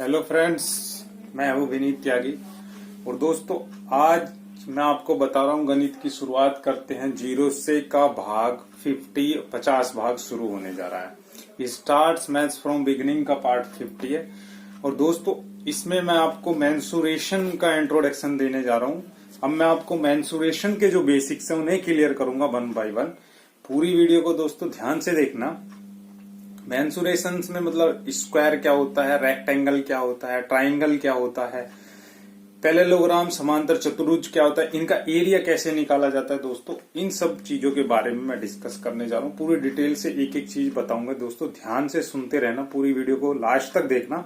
Hello friends, मैं हूं विनीत त्यागी। और दोस्तों, आज मैं आपको बता रहा हूं गणित की शुरुआत करते हैं। जीरो से का भाग 50 भाग शुरू होने जा रहा है। स्टार्ट्स मैथ्स फ्रॉम बिगिनिंग का पार्ट 50 है। और दोस्तों, इसमें मैं आपको मेंसुरेशन का इंट्रोडक्शन देने जा रहा हूं। अब मैं आपको मेंसुरेशन के जो बेसिक्स है उन्हें क्लियर करूंगा वन बाय वन। पूरी वीडियो को दोस्तों ध्यान से देखना। मेंसुरेशंस में मतलब स्क्वायर क्या होता है, रेक्टेंगल क्या होता है, ट्राइंगल क्या होता है, पैरेललोग्राम, समांतर चतुर्भुज क्या होता है, इनका एरिया कैसे निकाला जाता है। दोस्तों, इन सब चीजों के बारे में मैं डिस्कस करने जा रहा हूँ। पूरी डिटेल से एक एक चीज बताऊंगा। दोस्तों, ध्यान से सुनते रहना, पूरी वीडियो को लास्ट तक देखना।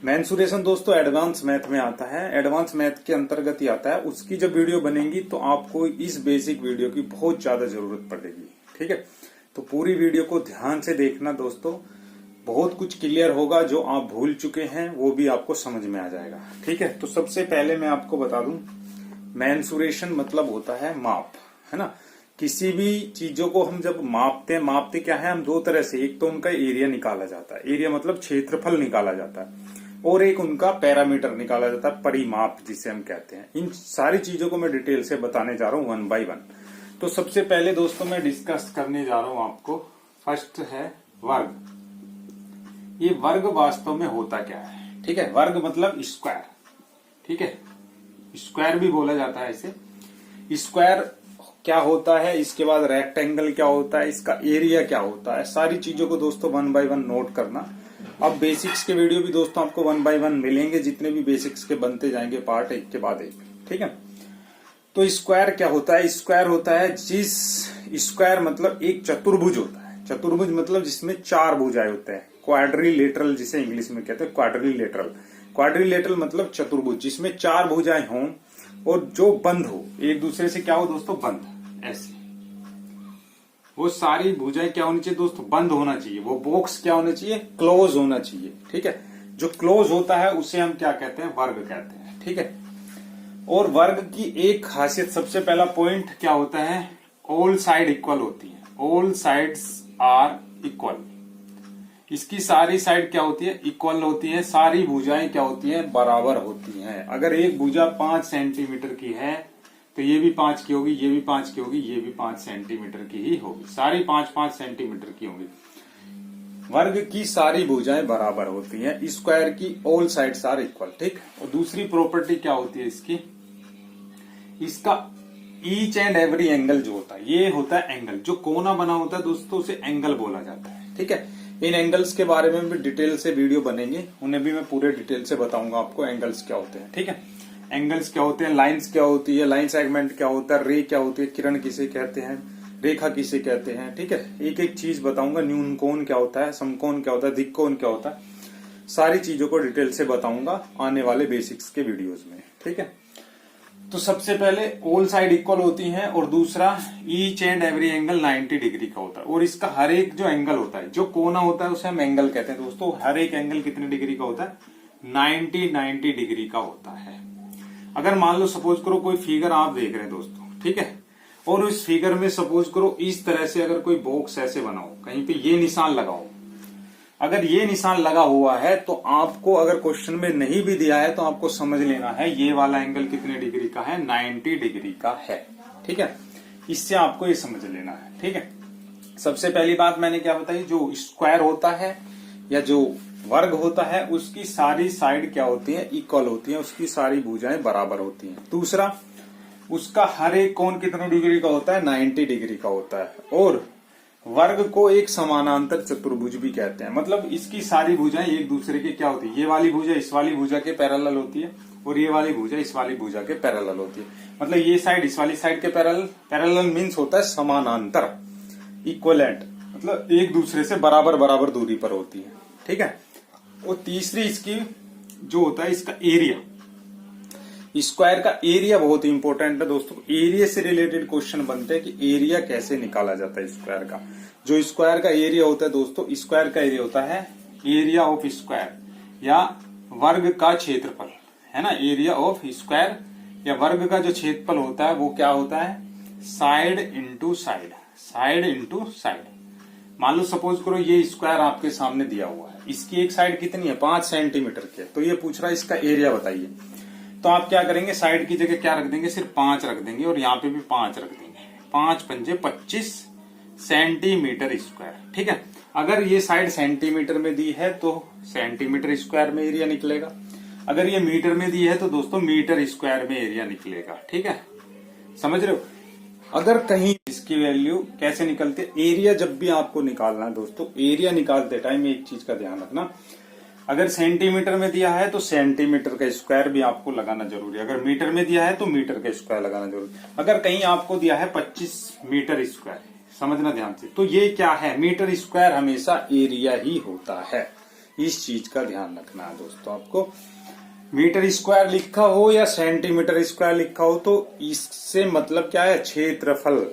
मेंसुरेशन दोस्तों एडवांस मैथ में आता है, एडवांस मैथ के अंतर्गत ही आता है। उसकी जब वीडियो बनेगी तो आपको इस बेसिक वीडियो की बहुत ज्यादा जरूरत पड़ेगी। ठीक है, तो पूरी वीडियो को ध्यान से देखना दोस्तों। बहुत कुछ क्लियर होगा, जो आप भूल चुके हैं वो भी आपको समझ में आ जाएगा। ठीक है, तो सबसे पहले मैं आपको बता दूं, मेंसुरेशन मतलब होता है माप, है ना। किसी भी चीजों को हम जब मापते क्या है, हम दो तरह से, एक तो उनका एरिया निकाला जाता है, एरिया मतलब क्षेत्रफल निकाला जाता है, और एक उनका पैरामीटर निकाला जाता है, परिमाप जिसे हम कहते हैं। इन सारी चीजों को मैं डिटेल से बताने जा रहा हूं वन बाय वन। तो सबसे पहले दोस्तों मैं डिस्कस करने जा रहा हूं आपको, फर्स्ट है वर्ग। ये वर्ग वास्तव में होता क्या है। ठीक है, वर्ग मतलब स्क्वायर। ठीक है, स्क्वायर भी बोला जाता है इसे। स्क्वायर क्या होता है, इसके बाद रेक्टेंगल क्या होता है, इसका एरिया क्या होता है, सारी चीजों को दोस्तों वन बाय वन नोट करना। अब बेसिक्स के वीडियो भी दोस्तों आपको वन बाय वन मिलेंगे, जितने भी बेसिक्स के बनते जाएंगे पार्ट एक के बाद एक। ठीक है, तो स्क्वायर क्या होता है। स्क्वायर होता है स्क्वायर मतलब एक चतुर्भुज होता है। चतुर्भुज मतलब जिसमें चार भुजाएं होते हैं, क्वाड्रिलेटरल जिसे इंग्लिश में कहते हैं, क्वाड्रिलेटरल। क्वाड्रिलेटरल मतलब चतुर्भुज जिसमें चार भुजाएं हों और जो बंद हो, एक दूसरे से क्या हो दोस्तों, बंद। ऐसे वो सारी भुजाएं क्या होनी चाहिए दोस्तों, बंद होना चाहिए। वो बॉक्स क्या होना चाहिए, क्लोज होना चाहिए। ठीक है, जो क्लोज होता है उसे हम क्या कहते हैं, वर्ग कहते हैं। ठीक है, और वर्ग की एक खासियत, सबसे पहला पॉइंट क्या होता है, ऑल साइड इक्वल होती है। All sides are equal. इसकी सारी साइड क्या होती है, इक्वल होती है। सारी भुजाएं क्या होती हैं, बराबर होती हैं। अगर एक भुजा 5 सेंटीमीटर की है तो ये भी 5 की होगी, ये भी 5 की होगी, ये भी 5 सेंटीमीटर की ही होगी। सारी 5-5 सेंटीमीटर की होंगी। वर्ग की सारी भुजाएं बराबर होती हैं। स्क्वायर की ऑल साइड्स आर इक्वल। ठीक, और दूसरी प्रॉपर्टी क्या होती है इसकी, इसका ईच एंड एवरी एंगल जो होता है, ये होता है एंगल। जो कोना बना होता है दोस्तों उसे एंगल बोला जाता है। ठीक है, इन एंगल्स के बारे में भी डिटेल से वीडियो बनेंगे, उन्हें भी मैं पूरे डिटेल से बताऊंगा आपको एंगल्स क्या होते हैं। ठीक है, एंगल्स क्या होते हैं, लाइन्स क्या होती है, लाइन सेगमेंट क्या होता है, रे क्या होती है, किरण किसे कहते हैं, रेखा किसे कहते हैं। ठीक है, एक एक चीज बताऊंगा। न्यून कोण क्या होता है, समकोण क्या होता है, दिक्कोण क्या होता है, सारी चीजों को डिटेल से बताऊंगा आने वाले बेसिक्स के वीडियोज में। ठीक है, तो सबसे पहले ऑल साइड इक्वल होती हैं, और दूसरा each and every angle 90 degree का होता है। और इसका हर एक जो एंगल होता है, जो कोना होता है उसे हम एंगल कहते हैं दोस्तों। हर एक एंगल कितने डिग्री का होता है, 90 डिग्री का होता है। अगर मान लो सपोज करो कोई फिगर आप देख रहे हैं दोस्तों, ठीक है, और उस फिगर में सपोज करो इस तरह से अगर कोई बॉक्स ऐसे बनाओ, कहीं पे ये निशान लगाओ। अगर ये निशान लगा हुआ है तो आपको, अगर क्वेश्चन में नहीं भी दिया है तो आपको समझ लेना है ये वाला एंगल कितने डिग्री का है, 90 डिग्री का है। ठीक है, इससे आपको ये समझ लेना है। ठीक है, सबसे पहली बात मैंने क्या बताई, जो स्क्वायर होता है या जो वर्ग होता है उसकी सारी साइड क्या होती है, इक्वल होती है। उसकी सारी भुजाएं बराबर होती हैं। दूसरा, उसका हर एक कोण कितने डिग्री का होता है, 90 डिग्री का होता है। और वर्ग को एक समानांतर चतुर्भुज भी कहते हैं। मतलब इसकी सारी भुजाएं एक दूसरे के क्या होती है, ये वाली भुजा इस वाली भुजा के पैरेलल होती है, और ये वाली भुजा इस वाली भुजा के पैरेलल होती है। मतलब ये साइड इस वाली साइड के पैरेलल। पैरेलल मीन्स होता है समानांतर, इक्वलेंट, मतलब एक दूसरे से बराबर बराबर दूरी पर होती है। ठीक है, और तीसरी इसकी जो होता है, इसका एरिया। स्क्वायर का एरिया बहुत इंपॉर्टेंट है दोस्तों। एरिया से रिलेटेड क्वेश्चन बनते हैं कि एरिया कैसे निकाला जाता है स्क्वायर का। जो स्क्वायर का एरिया होता है दोस्तों, स्क्वायर का एरिया होता है एरिया ऑफ स्क्वायर, या वर्ग का क्षेत्रफल, है ना। एरिया ऑफ स्क्वायर या वर्ग का जो क्षेत्रफल होता है वो क्या होता है, side into side, side into side. मान लो सपोज करो ये स्क्वायर आपके सामने दिया हुआ है, इसकी एक साइड कितनी है 5 सेंटीमीटर की है, तो ये पूछ रहा है इसका एरिया बताइए। तो आप क्या करेंगे, साइड की जगह क्या रख देंगे, सिर्फ 5 रख देंगे और यहाँ पे भी 5 रख देंगे। 5 पंजे 25 सेंटीमीटर स्क्वायर। ठीक है, अगर ये साइड सेंटीमीटर में दी है तो सेंटीमीटर स्क्वायर में एरिया निकलेगा, अगर ये मीटर में दी है तो दोस्तों मीटर स्क्वायर में एरिया निकलेगा। ठीक है, समझ रहे हो। अगर कहीं इसकी वैल्यू कैसे निकलती है, एरिया जब भी आपको निकालना है दोस्तों, एरिया निकालते टाइम एक चीज का ध्यान रखना, अगर सेंटीमीटर में दिया है तो सेंटीमीटर का स्क्वायर भी आपको लगाना जरूरी है, अगर मीटर में दिया है तो मीटर का स्क्वायर लगाना जरूरी है। अगर कहीं आपको दिया है 25 मीटर स्क्वायर, समझना ध्यान से, तो ये क्या है, मीटर स्क्वायर हमेशा एरिया ही होता है, इस चीज का ध्यान रखना है दोस्तों। आपको मीटर स्क्वायर लिखा हो या सेंटीमीटर स्क्वायर लिखा हो तो इससे मतलब क्या है, क्षेत्रफल।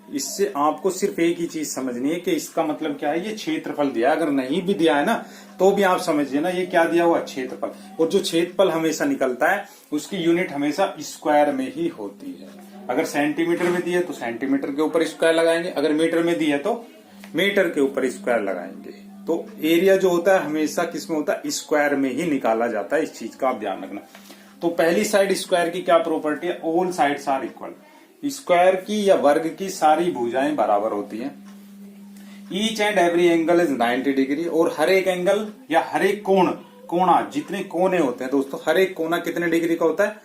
इससे आपको सिर्फ एक ही चीज समझनी है कि इसका मतलब क्या है, ये क्षेत्रफल दिया है। अगर नहीं भी दिया है ना तो भी आप समझिए ना, ये क्या दिया हुआ, क्षेत्रफल। और जो क्षेत्रफल हमेशा निकलता है उसकी यूनिट हमेशा स्क्वायर में ही होती है। अगर सेंटीमीटर में दिया है तो सेंटीमीटर के ऊपर स्क्वायर लगाएंगे, अगर मीटर में दिया है तो मीटर के ऊपर स्क्वायर लगाएंगे। तो एरिया जो होता है हमेशा किसमें होता है, स्क्वायर में ही निकाला जाता है, इस चीज का आप ध्यान रखना। तो पहली साइड स्क्वायर की क्या प्रॉपर्टी है, all sides are equal. Square की या वर्ग की सारी भुजाएं बराबर होती हैं। Each and every angle is 90 degree, और हर एक एंगल या हर एक कोना जितने कोने होते हैं दोस्तों, हर एक कोना कितने डिग्री का होता है,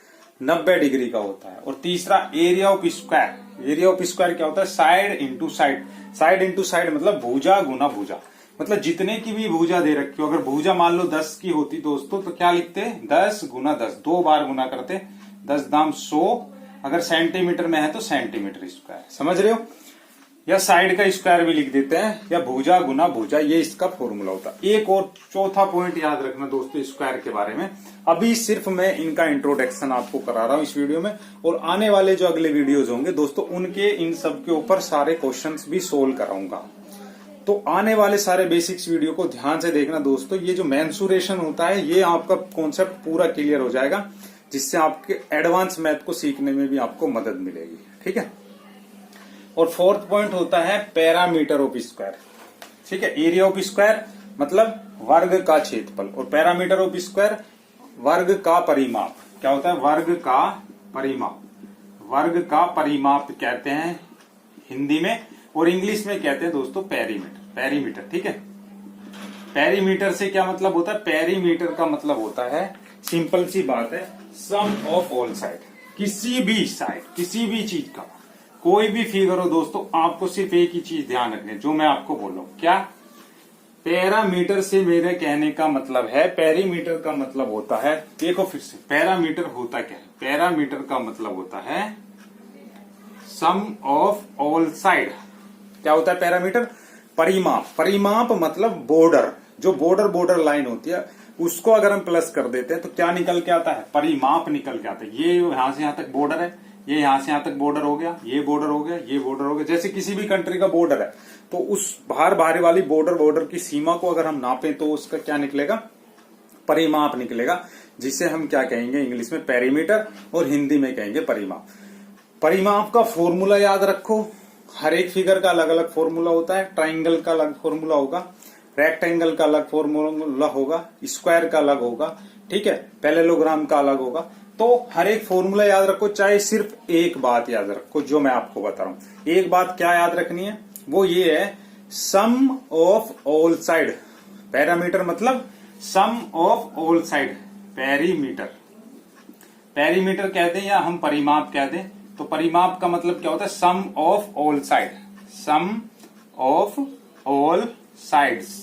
90 डिग्री का होता है। और तीसरा area of square, area of square क्या होता है, side into side. Side into side मतलब भुजा गुना भुजा, मतलब जितने की भी भुजा दे रखी हो, अगर भुजा मान लो 10 की होती दोस्तों तो क्या लिखते, 10 गुना 10, 2 बार गुना करते, 10 दाम 100। अगर सेंटीमीटर में है तो सेंटीमीटर स्क्वायर, समझ रहे हो। या साइड का स्क्वायर भी लिख देते हैं, या भुजा गुना भुजा, ये इसका फॉर्मूला होता है। एक और चौथा पॉइंट याद रखना दोस्तों स्क्वायर के बारे में, अभी सिर्फ मैं इनका इंट्रोडक्शन आपको करा रहा हूं इस वीडियो में, और आने वाले जो अगले वीडियोज होंगे दोस्तों उनके इन सब के ऊपर सारे क्वेश्चंस भी सोल्व कराऊंगा। तो आने वाले सारे बेसिक्स वीडियो को ध्यान से देखना दोस्तों। ये जो मेंसुरेशन होता है ये आपका कॉन्सेप्ट पूरा क्लियर हो जाएगा, जिससे आपके एडवांस मैथ को सीखने में भी आपको मदद मिलेगी। ठीक है, और फोर्थ पॉइंट होता है पैरामीटर ऑफ स्क्वायर। ठीक है, एरिया ऑफ स्क्वायर मतलब वर्ग का क्षेत्रफल, और पैरामीटर ऑफ स्क्वायर वर्ग का परिमाप। क्या होता है, वर्ग का परिमाप। वर्ग का परिमाप कहते हैं हिंदी में, और इंग्लिश में कहते हैं दोस्तों पेरीमीटर। पेरीमीटर, ठीक है। पेरीमीटर से क्या मतलब होता है, पेरीमीटर का मतलब होता है, सिंपल सी बात है, सम ऑफ ऑल साइड। किसी भी साइड, किसी भी चीज का कोई भी फिगर हो दोस्तों, आपको सिर्फ एक ही चीज ध्यान रखनी है जो मैं आपको बोल रहा हूं। क्या, पैरामीटर से मेरे कहने का मतलब है, पेरीमीटर का मतलब होता है, देखो फिर से, पैरामीटर होता क्या है, पैरामीटर का मतलब होता है सम ऑफ ऑल साइड। क्या होता है पैरामीटर, परिमाप। परिमाप मतलब बॉर्डर, जो बॉर्डर लाइन होती है उसको अगर हम प्लस कर देते हैं तो क्या निकल के आता है, परिमाप निकल के आता है। ये यहां से यहां तक बॉर्डर है, ये यहां से यहां तक बॉर्डर हो गया, ये बॉर्डर हो गया, ये बॉर्डर हो गया। जैसे किसी भी कंट्री का बॉर्डर है तो उस बाहर वाली बॉर्डर की सीमा को अगर हम नापें तो उसका क्या निकलेगा, परिमाप निकलेगा, जिसे हम क्या कहेंगे इंग्लिश में पेरीमीटर, और हिंदी में कहेंगे परिमाप। परिमाप का फॉर्मूला याद रखो, हर एक फिगर का अलग अलग फॉर्मूला होता है। ट्राइंगल का अलग फॉर्मूला होगा, रेक्टेंगल का अलग फॉर्मूला होगा, स्क्वायर का अलग होगा, ठीक है, पैरेललोग्राम का अलग होगा। तो हर एक फॉर्मूला याद रखो, चाहे सिर्फ एक बात याद रखो जो मैं आपको बता रहा हूं। एक बात क्या याद रखनी है, वो ये है, sum of all side. Parameter मतलब sum of all side, perimeter. Perimeter कहते हैं या हम परिमाप कहते हैं, तो परिमाप का मतलब क्या होता है, sum of all side. Sum of all sides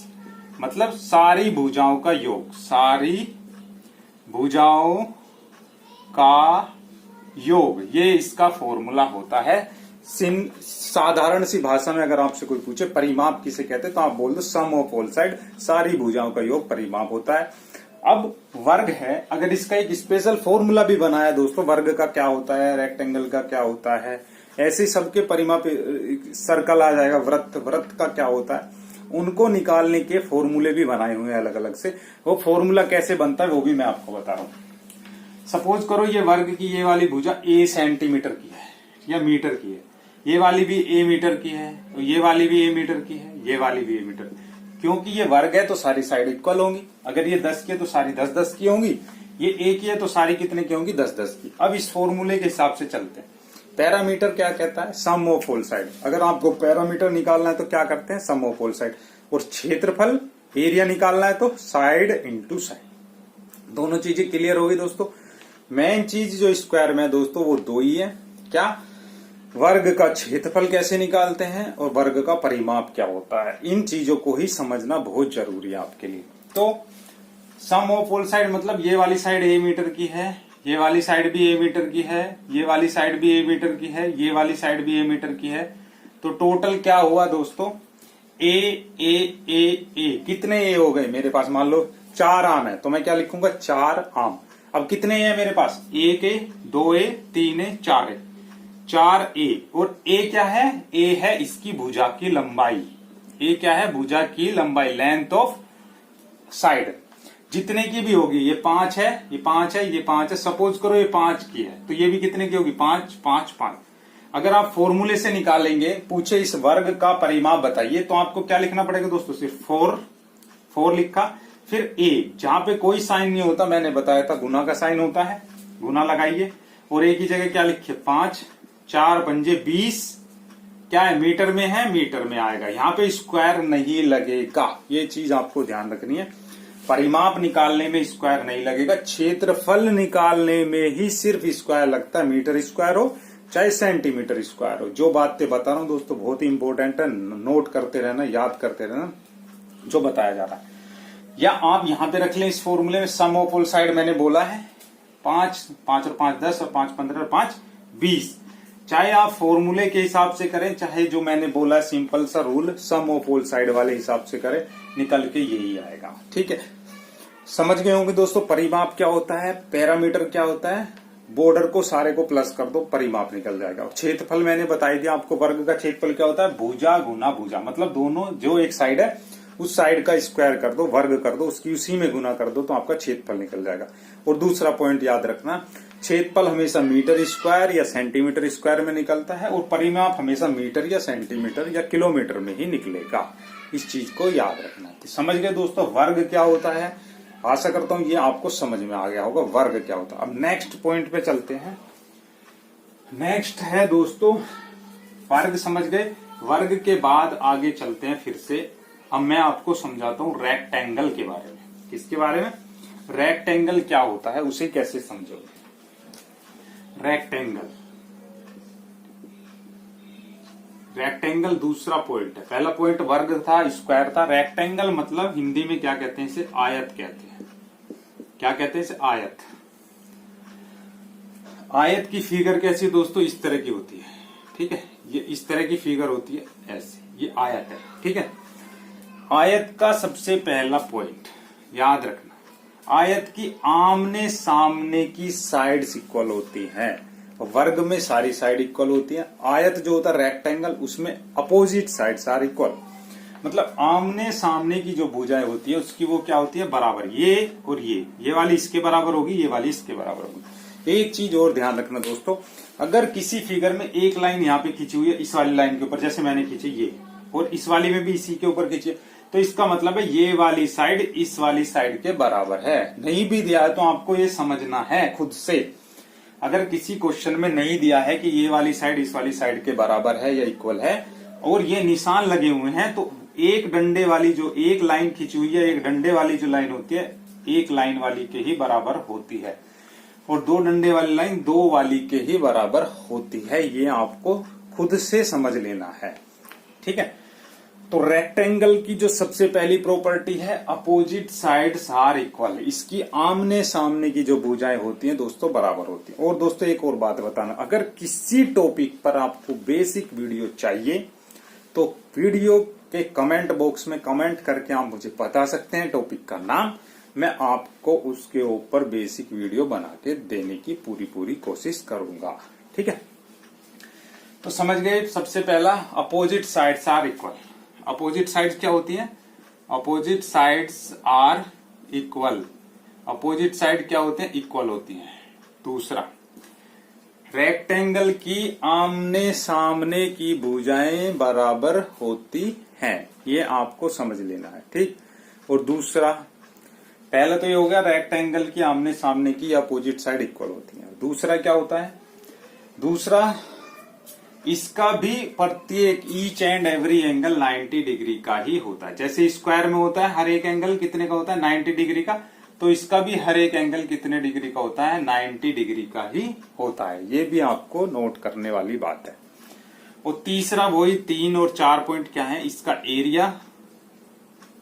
मतलब सारी भुजाओं का योग, सारी भुजाओं का योग, ये इसका फॉर्मूला होता है। साधारण सी भाषा में अगर आपसे कोई पूछे परिमाप किसे कहते हैं तो आप बोल दो सम ऑफ ऑल साइड, सारी भुजाओं का योग परिमाप होता है। अब वर्ग है, अगर इसका एक स्पेशल फॉर्मूला भी बनाया दोस्तों, वर्ग का क्या होता है, रेक्टेंगल का क्या होता है, ऐसे सबके परिमाप, सर्कल आ जाएगा, वृत्त का क्या होता है, उनको निकालने के फॉर्मूले भी बनाए हुए हैं अलग अलग से। वो फॉर्मूला कैसे बनता है वो भी मैं आपको बता रहा हूं। सपोज करो ये वर्ग की ये वाली भुजा a सेंटीमीटर की है या मीटर की है, ये वाली भी a मीटर की है, तो ये वाली भी a मीटर की है, ये वाली भी a मीटर, क्योंकि ये वर्ग है तो सारी साइड इक्वल होंगी। अगर ये 10 की है तो सारी 10-10 की होंगी, ये a की है तो सारी कितने की होंगी, 10-10 की। अब इस फॉर्मूले के हिसाब से चलते हैं। पैरामीटर क्या कहता है, सम ऑफ ऑल साइड। अगर आपको पैरामीटर निकालना है तो क्या करते हैं, सम ऑफ ऑल साइड। और क्षेत्रफल एरिया निकालना है तो साइड इंटू साइड। दोनों चीजें क्लियर होगी दोस्तों। मेन चीज जो स्क्वायर में है दोस्तों वो दो ही है, क्या, वर्ग का क्षेत्रफल कैसे निकालते हैं और वर्ग का परिमाप क्या होता है। इन चीजों को ही समझना बहुत जरूरी है आपके लिए। तो सम ऑफ ऑल साइड मतलब ये वाली साइड a मीटर की है, ये वाली साइड भी a मीटर की है, ये वाली साइड भी a मीटर की है, ये वाली साइड भी a मीटर की है। तो टोटल क्या हुआ दोस्तों, ए कितने ए हो गए मेरे पास, मान लो 4 आम है तो मैं क्या लिखूंगा, 4 आम। अब कितने है मेरे पास, 1 ए, 2 ए, 3 ए, 4 ए, 4 ए। और ए क्या है, ए है इसकी भुजा की लंबाई। ए क्या है, भुजा की लंबाई, लेंथ ऑफ साइड। जितने की भी होगी, ये 5 है, ये 5 है, ये 5 है, सपोज करो ये 5 की है तो ये भी कितने की होगी, 5 5 5। अगर आप फॉर्मूले से निकालेंगे, पूछे इस वर्ग का परिमाप बताइए, तो आपको क्या लिखना पड़ेगा दोस्तों, सिर्फ 4 लिखा, फिर ए, जहां पे कोई साइन नहीं होता, मैंने बताया था गुना का साइन होता है, गुना लगाइए। और ए की जगह क्या लिखिए, 5, 4 पंजे 20, क्या है, मीटर में है, मीटर में आएगा, यहाँ पे स्क्वायर नहीं लगेगा। ये चीज आपको ध्यान रखनी है, परिमाप निकालने में स्क्वायर नहीं लगेगा, क्षेत्रफल निकालने में ही सिर्फ स्क्वायर लगता है, मीटर स्क्वायर हो चाहे सेंटीमीटर स्क्वायर हो। जो बातें बता रहा हूं दोस्तों बहुत ही इंपॉर्टेंट है, नोट करते रहना, याद करते रहना जो बताया जा रहा है। या आप यहां पे रख लें इस फॉर्मूले में, सम ऑफ ऑल साइड मैंने बोला है 5 और 5 10 और 5 15 और 5 20। चाहे आप फॉर्मूले के हिसाब से करें, चाहे जो मैंने बोला सिंपल सा rule sum of all side वाले हिसाब से करें, निकल के यही आएगा। ठीक है, समझ गए होंगे दोस्तों परिमाप क्या होता है, पैरामीटर क्या होता है। बॉर्डर को सारे को प्लस कर दो, परिमाप निकल जाएगा। क्षेत्रफल मैंने बताई दिया आपको, वर्ग का क्षेत्रफल क्या होता है, भुजा गुना भुजा, मतलब दोनों जो एक साइड है उस साइड का स्क्वायर कर दो, वर्ग कर दो, उसकी उसी में गुना कर दो तो आपका क्षेत्रफल निकल जाएगा। और दूसरा पॉइंट याद रखना, क्षेत्रफल हमेशा मीटर स्क्वायर या सेंटीमीटर स्क्वायर में निकलता है और परिमाप हमेशा मीटर या सेंटीमीटर या किलोमीटर में ही निकलेगा। इस चीज को याद रखना। समझ गए दोस्तों वर्ग क्या होता है, आशा करता हूं ये आपको समझ में आ गया होगा वर्ग क्या होता है। अब नेक्स्ट पॉइंट पे चलते हैं। नेक्स्ट है दोस्तों वर्ग, समझ गए। वर्ग के बाद आगे चलते हैं फिर से। अब मैं आपको समझाता हूं रेक्टेंगल के बारे में। किसके बारे में, रेक्टेंगल क्या होता है, उसे कैसे समझोगे। रेक्टेंगल, रेक्टेंगल दूसरा पॉइंट है। पहला पॉइंट वर्ग था, स्क्वायर था। रेक्टेंगल मतलब हिंदी में क्या कहते हैं, इसे आयत कहते हैं। क्या कहते हैं इसे, आयत। आयत की फिगर कैसी दोस्तों, इस तरह की होती है। ठीक है, ये इस तरह की फिगर होती है, ऐसे, ये आयत है। ठीक है, आयत का सबसे पहला पॉइंट याद रखना, आयत की आमने सामने की साइड्स इक्वल होती हैं। वर्ग में सारी साइड इक्वल होती है। आयत जो होता है रेक्टेंगल, उसमें अपोजिट साइड्स आर इक्वल, मतलब आमने सामने की जो भुजाएं होती है उसकी वो क्या होती है, बराबर। ये और ये वाली इसके बराबर होगी, ये वाली इसके बराबर होगी। एक चीज और ध्यान रखना दोस्तों, अगर किसी फिगर में एक लाइन यहाँ पे खींची हुई है इस वाली लाइन के ऊपर, जैसे मैंने खींची ये, और इस वाली में भी इसी के ऊपर खींची, तो इसका मतलब है ये वाली साइड इस वाली साइड के बराबर है। नहीं भी दिया है तो आपको ये समझना है खुद से। अगर किसी क्वेश्चन में नहीं दिया है कि ये वाली साइड इस वाली साइड के बराबर है या इक्वल है, और ये निशान लगे हुए हैं, तो एक डंडे वाली जो एक लाइन खींची हुई है, एक डंडे वाली जो लाइन होती है एक लाइन वाली के ही बराबर होती है, और दो डंडे वाली लाइन दो वाली के ही बराबर होती है। ये आपको खुद से समझ लेना है। ठीक है, तो रेक्टेंगल की जो सबसे पहली प्रॉपर्टी है, अपोजिट साइड्स आर इक्वल। इसकी आमने सामने की जो भुजाएं होती हैं दोस्तों बराबर होती हैं। और दोस्तों एक और बात बताना, अगर किसी टॉपिक पर आपको बेसिक वीडियो चाहिए तो वीडियो के कमेंट बॉक्स में कमेंट करके आप मुझे बता सकते हैं टॉपिक का नाम, मैं आपको उसके ऊपर बेसिक वीडियो बना के देने की पूरी कोशिश करूंगा। ठीक है, तो समझ गए। सबसे पहला opposite sides are equal. Opposite sides क्या होती हैं, opposite sides are equal. Opposite side क्या होते हैं, इक्वल होती हैं। दूसरा रेक्टेंगल की आमने सामने की भुजाएं बराबर होती हैं, ये आपको समझ लेना है, ठीक। और दूसरा, पहले तो ये हो गया रेक्टेंगल की आमने सामने की अपोजिट साइड इक्वल होती है। दूसरा क्या होता है, दूसरा इसका भी प्रत्येक each and every angle 90 degree का ही होता है। जैसे स्क्वायर में होता है हर एक एंगल कितने का होता है, 90 डिग्री का, तो इसका भी हर एक एंगल कितने डिग्री का होता है, 90 डिग्री का ही होता है। ये भी आपको नोट करने वाली बात है। और तीसरा वही 3 और 4 पॉइंट क्या है, इसका एरिया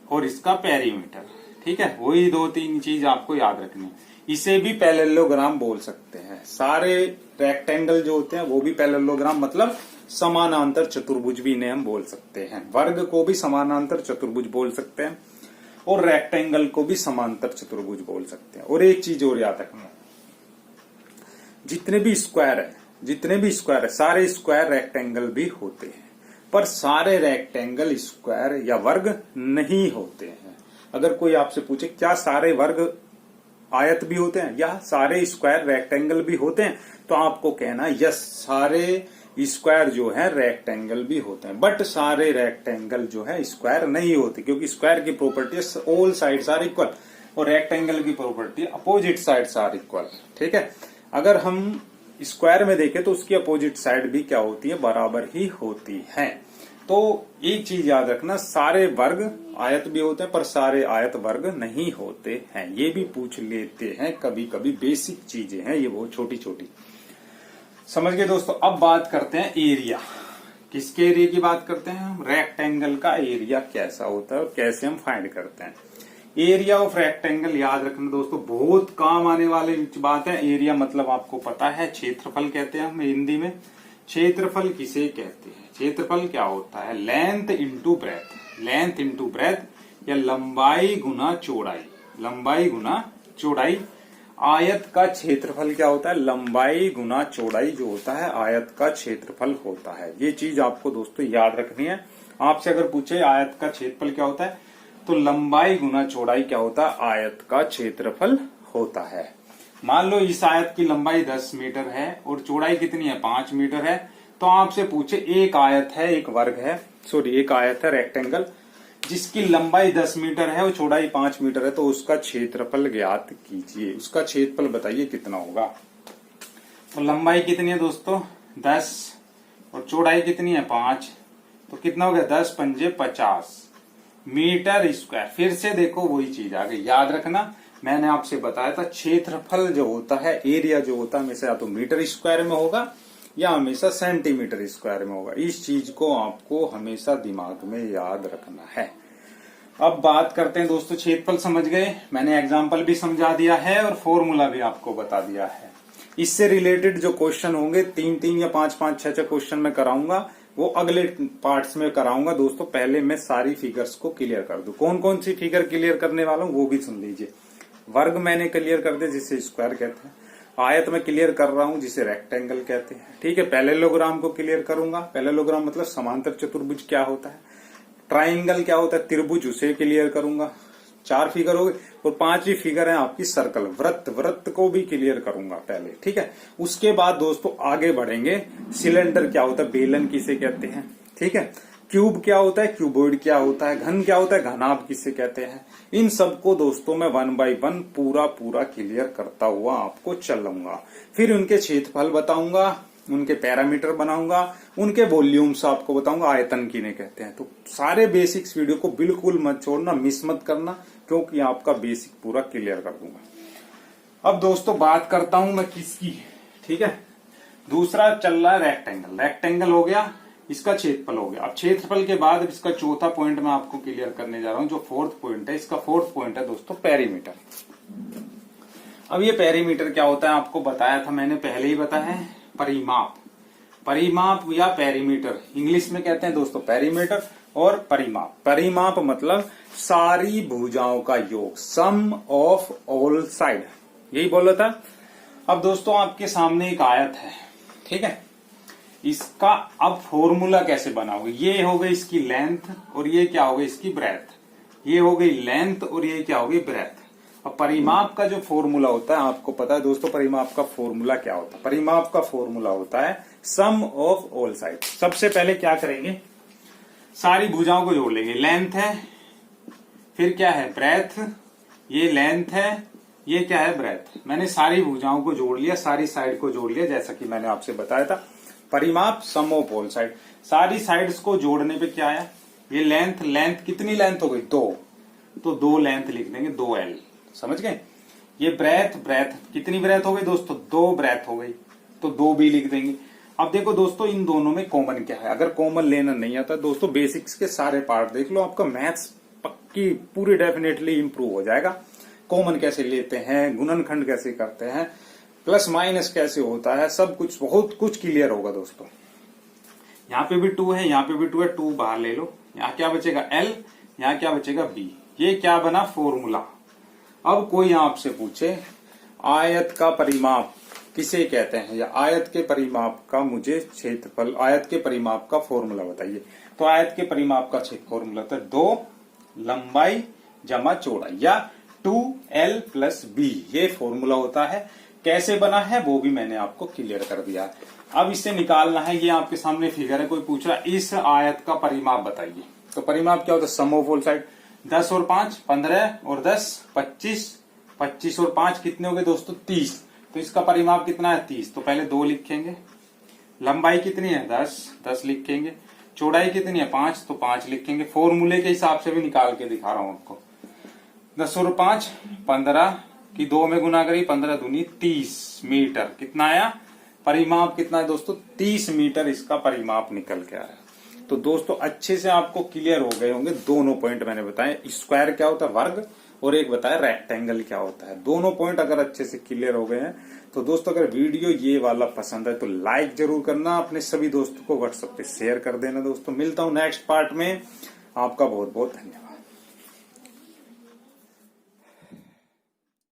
और इसका पेरीमीटर, ठीक है। वही 2-3 चीज आपको याद रखनी है। इसे भी पैरेललोग्राम बोल सकते हैं। सारे रेक्टेंगल जो होते हैं वो भी पैरेललोग्राम मतलब समानांतर चतुर्भुज भी इन्हें हम बोल सकते हैं। वर्ग को भी समानांतर चतुर्भुज बोल सकते हैं और रेक्टेंगल को भी समांतर चतुर्भुज बोल सकते हैं। और एक चीज और याद रखना, जितने भी स्क्वायर है सारे स्क्वायर रेक्टेंगल भी होते हैं, पर सारे रेक्टेंगल स्क्वायर या वर्ग नहीं होते हैं। अगर कोई आपसे पूछे क्या सारे वर्ग आयत भी होते हैं या सारे स्क्वायर रेक्टेंगल भी होते हैं, तो आपको कहना यस, सारे स्क्वायर जो है रेक्टेंगल भी होते हैं, बट सारे रेक्टेंगल जो है स्क्वायर नहीं होते, क्योंकि स्क्वायर की property all sides are equal और रेक्टेंगल की property opposite sides are equal, ठीक है। अगर हम स्क्वायर में देखें तो उसकी अपोजिट साइड भी क्या होती है, बराबर ही होती है। तो एक चीज याद रखना, सारे वर्ग आयत भी होते हैं पर सारे आयत वर्ग नहीं होते हैं। ये भी पूछ लेते हैं कभी कभी, बेसिक चीजें हैं ये, वो छोटी छोटी, समझ गए दोस्तों। अब बात करते हैं एरिया। किसके एरिया की बात करते हैं हम, रेक्टेंगल का एरिया कैसा होता है और कैसे हम फाइंड करते हैं। एरिया ऑफ रेक्टेंगल याद रखना दोस्तों, बहुत काम आने वाली बात है। एरिया मतलब आपको पता है क्षेत्रफल कहते हैं हम हिंदी में। क्षेत्रफल किसे कहते हैं, क्षेत्रफल क्या होता है, length into breadth, length into breadth या लंबाई गुना चौड़ाई, लंबाई गुना चौड़ाई। आयत का क्षेत्रफल क्या होता है, लंबाई गुना चौड़ाई जो होता है आयत का क्षेत्रफल होता है। ये चीज आपको दोस्तों याद रखनी है। आपसे अगर पूछे आयत का क्षेत्रफल क्या होता है, तो लंबाई गुना चौड़ाई क्या होता है, आयत का क्षेत्रफल होता है। मान लो इस आयत की लंबाई 10 मीटर है और चौड़ाई कितनी है, 5 मीटर है, तो आपसे पूछे एक आयत है, एक वर्ग है, सॉरी एक आयत है रेक्टेंगल जिसकी लंबाई 10 मीटर है और चौड़ाई 5 मीटर है, तो उसका क्षेत्रफल ज्ञात कीजिए। उसका क्षेत्रफल बताइए कितना होगा। तो लंबाई कितनी है दोस्तों, 10 और चौड़ाई कितनी है, 5, तो कितना हो गया, 10 पंजे 50 मीटर स्क्वायर। फिर से देखो वही चीज आ गई, याद रखना मैंने आपसे बताया था क्षेत्रफल जो होता है, एरिया जो होता है हमेशा या तो मीटर स्क्वायर में होगा या हमेशा सेंटीमीटर स्क्वायर में होगा। इस चीज को आपको हमेशा दिमाग में याद रखना है। अब बात करते हैं दोस्तों, क्षेत्रफल समझ गए, मैंने एग्जांपल भी समझा दिया है और फॉर्मूला भी आपको बता दिया है। इससे रिलेटेड जो क्वेश्चन होंगे 3-3 या 5-5, 6-6 क्वेश्चन में कराऊंगा, वो अगले पार्ट्स में कराऊंगा दोस्तों। पहले मैं सारी फिगर्स को क्लियर कर दूं। कौन कौन सी फिगर क्लियर करने वाला हूं वो भी सुन लीजिए। वर्ग मैंने क्लियर कर दिया जिसे स्क्वायर कहते हैं, आयत में क्लियर कर रहा हूं जिसे रेक्टेंगल कहते हैं, ठीक है। पैरेललोग्राम को क्लियर करूंगा, पैरेललोग्राम मतलब समांतर चतुर्भुज क्या होता है, ट्राइंगल क्या होता है, त्रिभुज, उसे क्लियर करूंगा। 4 फिगर हो गई और 5वीं फिगर है आपकी सर्कल, वृत्त, वृत्त को भी क्लियर करूंगा पहले, ठीक है। उसके बाद दोस्तों आगे बढ़ेंगे, सिलेंडर क्या होता है, बेलन किसे कहते हैं, ठीक है। क्यूब क्या होता है, क्यूबॉइड क्या होता है, घन क्या होता है, घनाभ किसे कहते हैं। इन सबको दोस्तों मैं 1 बाय 1 पूरा क्लियर करता हुआ आपको चलूंगा। फिर उनके क्षेत्रफल बताऊंगा, उनके पैरामीटर बनाऊंगा, उनके वॉल्यूम्स आपको बताऊंगा, आयतन किन्हें कहते हैं। तो सारे बेसिक्स वीडियो को बिल्कुल मत छोड़ना, मिस मत करना, क्योंकि आपका बेसिक पूरा क्लियर कर दूंगा। अब दोस्तों बात करता हूं मैं किसकी, ठीक है। दूसरा चल रहा है रेक्टेंगल, रेक्टेंगल हो गया, इसका क्षेत्रफल हो गया। अब क्षेत्रफल के बाद इसका चौथा पॉइंट मैं आपको क्लियर करने जा रहा हूं, जो 4th पॉइंट है। इसका 4th पॉइंट है दोस्तों पेरीमीटर। अब ये पेरीमीटर क्या होता है आपको बताया था मैंने, पहले ही बताया है, परिमाप, परिमाप या पेरीमीटर, इंग्लिश में कहते हैं दोस्तों पेरीमीटर और परिमाप। परिमाप मतलब सारी भुजाओं का योग, सम ऑफ ऑल साइड, यही बोला था। अब दोस्तों आपके सामने एक आयत है, ठीक है। इसका अब फॉर्मूला कैसे बनाओगे, ये हो गई इसकी लेंथ और ये क्या हो गई इसकी ब्रेथ, ये हो गई लेंथ और ये क्या हो गई ब्रेथ। अब परिमाप का जो फॉर्मूला होता है आपको पता है दोस्तों, परिमाप का फॉर्मूला क्या होता है? परिमाप का फॉर्मूला होता है सम ऑफ ऑल साइड। सबसे पहले क्या करेंगे, सारी भुजाओं को जोड़ लेंगे। लेंथ है, फिर क्या है ब्रेथ, ये लेंथ है, ये क्या है ब्रेथ। मैंने सारी भुजाओं को जोड़ लिया, सारी साइड को जोड़ लिया, जैसा कि मैंने आपसे बताया था। परिमाप सम ऑफ ऑल साइड, सारी साइड्स को जोड़ने पे क्या आया, ये लेंथ, लेंथ कितनी लेंथ हो गई 2, तो 2 लेंथ लिख देंगे 2L, समझ गए। ये ब्रेथ, ब्रेथ कितनी ब्रेथ हो गई दोस्तों 2 ब्रेथ हो गई, तो 2B लिख देंगे। अब देखो दोस्तों इन दोनों में कॉमन क्या है, अगर कॉमन लेना नहीं आता दोस्तों बेसिक्स के सारे पार्ट देख लो, आपका मैथ्स पक्की पूरी डेफिनेटली इंप्रूव हो जाएगा। कॉमन कैसे लेते हैं, गुणनखंड कैसे करते हैं, प्लस माइनस कैसे होता है, सब कुछ बहुत कुछ क्लियर होगा दोस्तों। यहाँ पे भी 2 है, यहाँ पे भी 2 है, 2 बाहर ले लो, यहाँ क्या बचेगा L, यहाँ क्या बचेगा B। ये क्या बना फॉर्मूला। अब कोई आपसे पूछे आयत का परिमाप किसे कहते हैं, या आयत के परिमाप का मुझे क्षेत्रफल, आयत के परिमाप का फॉर्मूला बताइए, तो आयत के परिमाप का फॉर्मूला था 2 लंबाई जमा चौड़ाई, या 2L + B, ये फॉर्मूला होता है। कैसे बना है वो भी मैंने आपको क्लियर कर दिया है। अब इससे निकालना है, ये आपके सामने फिगर है, कोई पूछ रहा है इस आयत का परिमाप बताइए, तो परिमाप क्या होता है सम ऑफ ऑल साइड। 10 और 5 15 और 10 25, 25 और 5 कितने हो गए दोस्तों 30, तो इसका परिमाप कितना है 30, तो पहले 2 लिखेंगे। लंबाई कितनी है 10, 10 लिखेंगे। चौड़ाई कितनी है 5, तो 5 लिखेंगे। फॉर्मूले के हिसाब से भी निकाल के दिखा रहा हूं आपको। 10 और 5 15 की 2 में गुना करी, 15 दूनी 30 मीटर, कितना आया परिमाप, कितना है दोस्तों 30 मीटर इसका परिमाप निकल के आया। तो दोस्तों अच्छे से आपको क्लियर हो गए होंगे दोनों पॉइंट मैंने बताए, स्क्वायर क्या होता है वर्ग, और एक बताया रेक्टेंगल क्या होता है। दोनों पॉइंट अगर अच्छे से क्लियर हो गए हैं तो दोस्तों अगर वीडियो ये वाला पसंद है तो लाइक जरूर करना, अपने सभी दोस्तों को व्हाट्सएप पे शेयर कर देना। दोस्तों मिलता हूं नेक्स्ट पार्ट में, आपका बहुत बहुत धन्यवाद।